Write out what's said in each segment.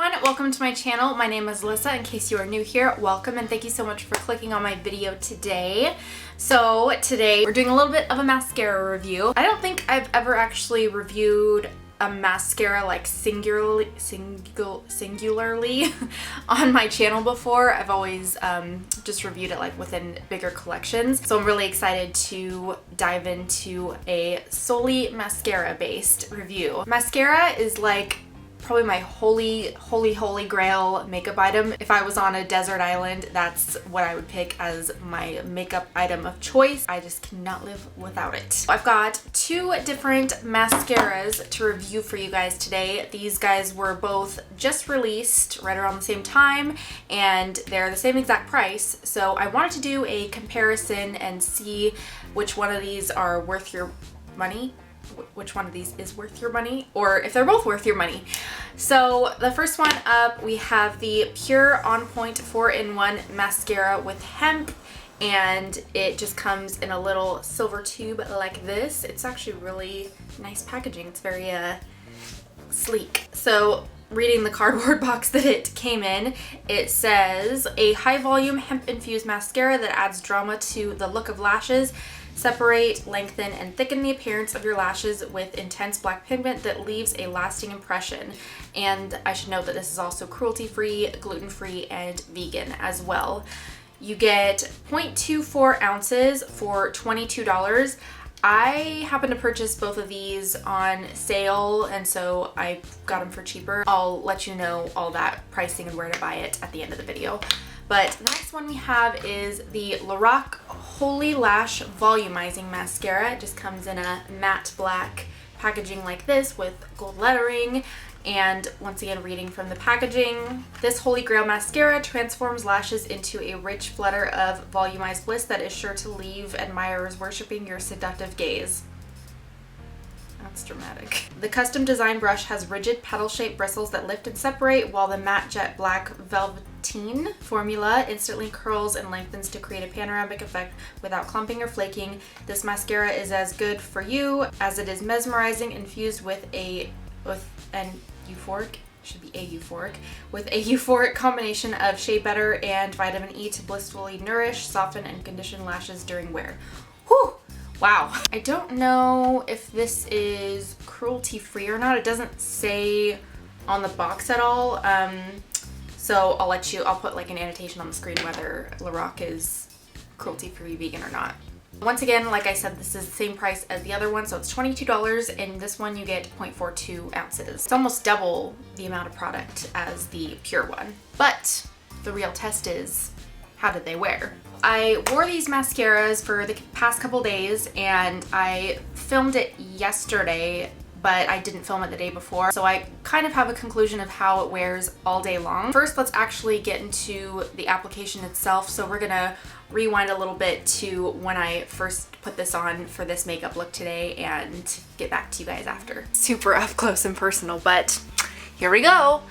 everyone, welcome to my channel. My name is Alyssa. In case you are new here, welcome and thank you so much for clicking on my video today. So today we're doing a little bit of a mascara review. I don't think I've ever actually reviewed a mascara like singularly on my channel before. I've always just reviewed it like within bigger collections. So I'm really excited to dive into a solely mascara based review. Mascara is like probably my holy grail makeup item. If I was on a desert island, that's what I would pick as my makeup item of choice. I just cannot live without it. I've got two different mascaras to review for you guys today. These guys were both just released right around the same time and they're the same exact price. So I wanted to do a comparison and see which one of these are worth your money. Which one of these is worth your money, or if they're both worth your money. So the first one up, we have the PUR On Point 4-in-1 mascara with hemp, and it just comes in a little silver tube like this. It's actually really nice packaging. It's very sleek. So reading the cardboard box that it came in, it says a high volume hemp infused mascara that adds drama to the look of lashes. Separate, lengthen, and thicken the appearance of your lashes with intense black pigment that leaves a lasting impression. And I should note that this is also cruelty-free, gluten-free, and vegan as well. You get 0.24 ounces for $22. I happen to purchase both of these on sale, and so I got them for cheaper. I'll let you know all that pricing and where to buy it at the end of the video. But the next one we have is the LORAC Holy Lash Volumizing Mascara. It just comes in a matte black packaging like this with gold lettering. And once again, reading from the packaging, this Holy Grail mascara transforms lashes into a rich flutter of volumized bliss that is sure to leave admirers worshipping your seductive gaze. That's dramatic. The custom design brush has rigid petal-shaped bristles that lift and separate, while the matte jet black velveteen formula instantly curls and lengthens to create a panoramic effect without clumping or flaking. This mascara is as good for you as it is mesmerizing, infused with an euphoric. Should be a euphoric, with a euphoric combination of shea butter and vitamin E to blissfully nourish, soften, and condition lashes during wear. Whew! Wow. I don't know if this is cruelty-free or not. It doesn't say on the box at all. So I'll put like an annotation on the screen whether LORAC is cruelty-free, vegan or not. Once again, like I said, this is the same price as the other one, so it's $22, and this one you get 0.42 ounces. It's almost double the amount of product as the PUR one. But the real test is, how did they wear? I wore these mascaras for the past couple days, and I filmed it yesterday, but I didn't film it the day before. So I kind of have a conclusion of how it wears all day long. First, let's actually get into the application itself. So we're gonna rewind a little bit to when I first put this on for this makeup look today and get back to you guys after. Super up close and personal, but here we go. All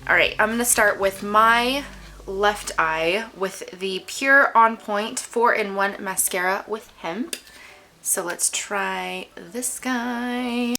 right, I'm gonna start with my left eye with the PUR On Point 4-in-1 mascara with hemp. So let's try this guy.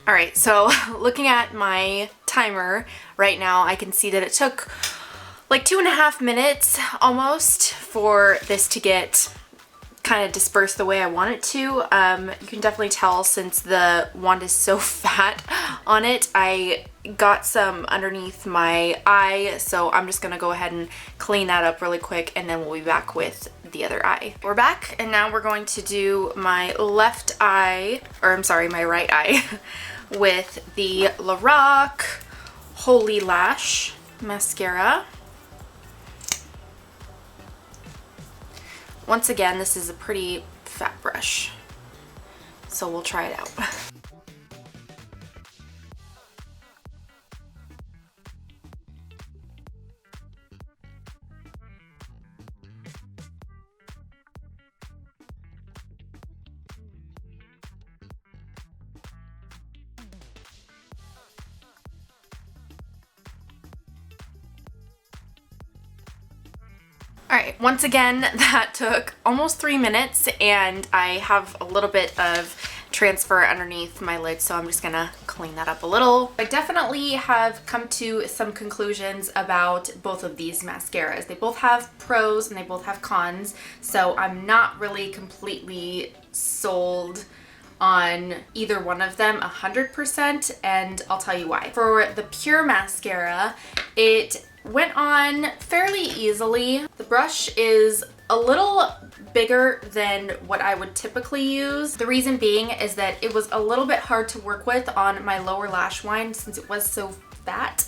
Alright, so looking at my timer right now, I can see that it took like 2.5 minutes almost for this to get kind of dispersed the way I want it to. You can definitely tell since the wand is so fat on it. I got some underneath my eye, so I'm just gonna go ahead and clean that up really quick, and then we'll be back with the other eye. We're back, and now we're going to do my left eye, or I'm sorry, my right eye with the LORAC Holy Lash Mascara. Once again, this is a pretty fat brush, so we'll try it out. Alright, once again, that took almost 3 minutes, and I have a little bit of transfer underneath my lid, so I'm just gonna clean that up a little. I definitely have come to some conclusions about both of these mascaras. They both have pros and they both have cons, so I'm not really completely sold on either one of them 100%, and I'll tell you why. For the PUR mascara, it went on fairly easily. The brush is a little bigger than what I would typically use. The reason being is that it was a little bit hard to work with on my lower lash line since it was so fat.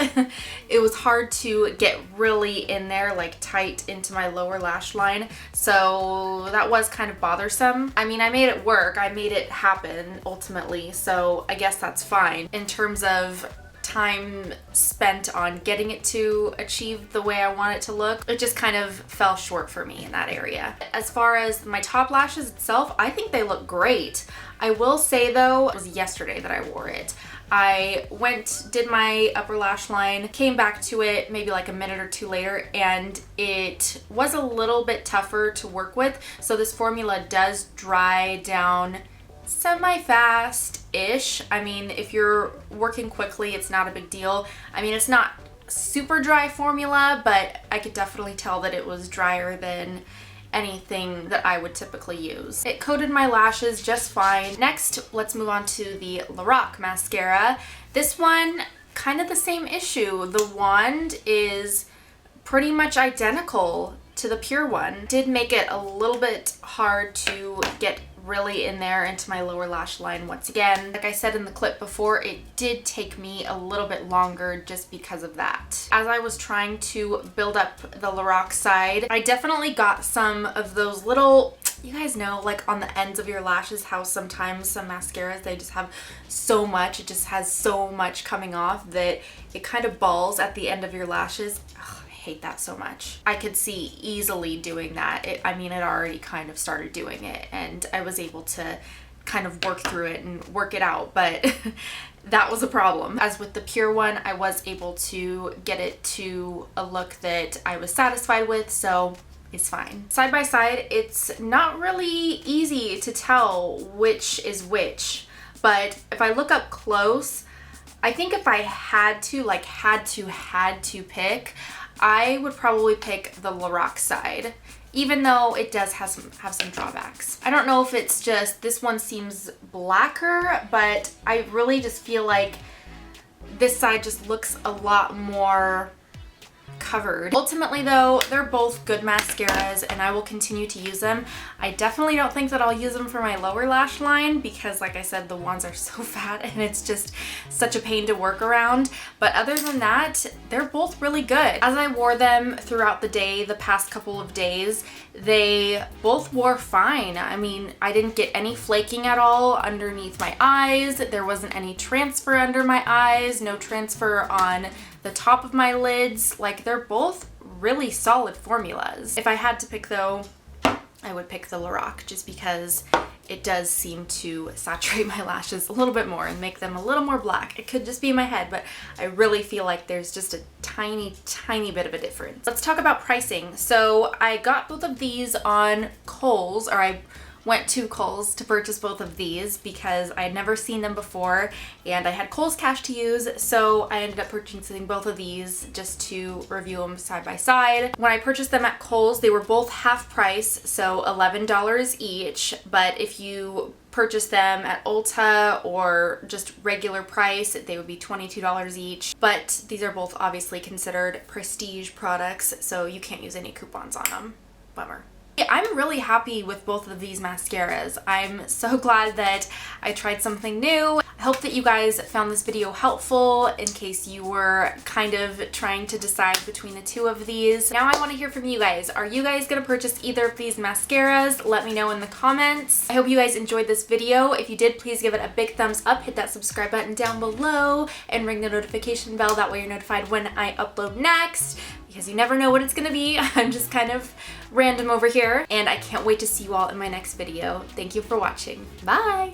It was hard to get really in there, like tight into my lower lash line. So that was kind of bothersome. I mean, I made it work. I made it happen ultimately. So I guess that's fine. In terms of time spent on getting it to achieve the way I want it to look, it just kind of fell short for me in that area. As far as my top lashes itself, I think they look great. I will say though, it was yesterday that I wore it. I did my upper lash line, came back to it maybe like a minute or two later, and it was a little bit tougher to work with. So this formula does dry down semi-fast-ish. I mean, if you're working quickly, it's not a big deal. I mean, it's not super dry formula, but I could definitely tell that it was drier than anything that I would typically use. It coated my lashes just fine. Next, let's move on to the LORAC mascara. This one, kind of the same issue. The wand is pretty much identical to the PUR one. Did make it a little bit hard to get really in there into my lower lash line once again. Like I said in the clip before, it did take me a little bit longer just because of that. As I was trying to build up the LORAC side, I definitely got some of those little, you guys know, like on the ends of your lashes, how sometimes some mascaras, they just have so much, it just has so much coming off that it kind of balls at the end of your lashes. Ugh, hate that so much. I could see easily doing that. I mean, it already kind of started doing it, and I was able to kind of work through it and work it out, but that was a problem. As with the PUR one, I was able to get it to a look that I was satisfied with, so it's fine. Side by side, it's not really easy to tell which is which, but if I look up close, I think if I had to pick, I would probably pick the LORAC side, even though it does have some drawbacks. I don't know if it's just this one seems blacker, but I really just feel like this side just looks a lot more covered. Ultimately though, they're both good mascaras and I will continue to use them. I definitely don't think that I'll use them for my lower lash line because, like I said, the wands are so fat and it's just such a pain to work around. But other than that, they're both really good. As I wore them throughout the day, the past couple of days, they both wore fine. I mean, I didn't get any flaking at all underneath my eyes. There wasn't any transfer under my eyes, no transfer on the top of my lids. Like, they're both really solid formulas. If I had to pick though, I would pick the LORAC just because it does seem to saturate my lashes a little bit more and make them a little more black. It could just be in my head, but I really feel like there's just a tiny bit of a difference. Let's talk about pricing. So I got both of these on Kohl's, or I went to Kohl's to purchase both of these because I had never seen them before and I had Kohl's cash to use, so I ended up purchasing both of these just to review them side by side. When I purchased them at Kohl's, they were both half price, so $11 each, but if you purchase them at Ulta or just regular price, they would be $22 each. But these are both obviously considered prestige products, so you can't use any coupons on them. Bummer. I'm really happy with both of these mascaras. I'm so glad that I tried something new. I hope that you guys found this video helpful in case you were kind of trying to decide between the two of these. Now I want to hear from you guys. Are you guys going to purchase either of these mascaras? Let me know in the comments. I hope you guys enjoyed this video. If you did, please give it a big thumbs up, hit that subscribe button down below, and ring the notification bell. That way you're notified when I upload next, because you never know what it's gonna be. I'm just kind of random over here, and I can't wait to see you all in my next video. Thank you for watching. Bye!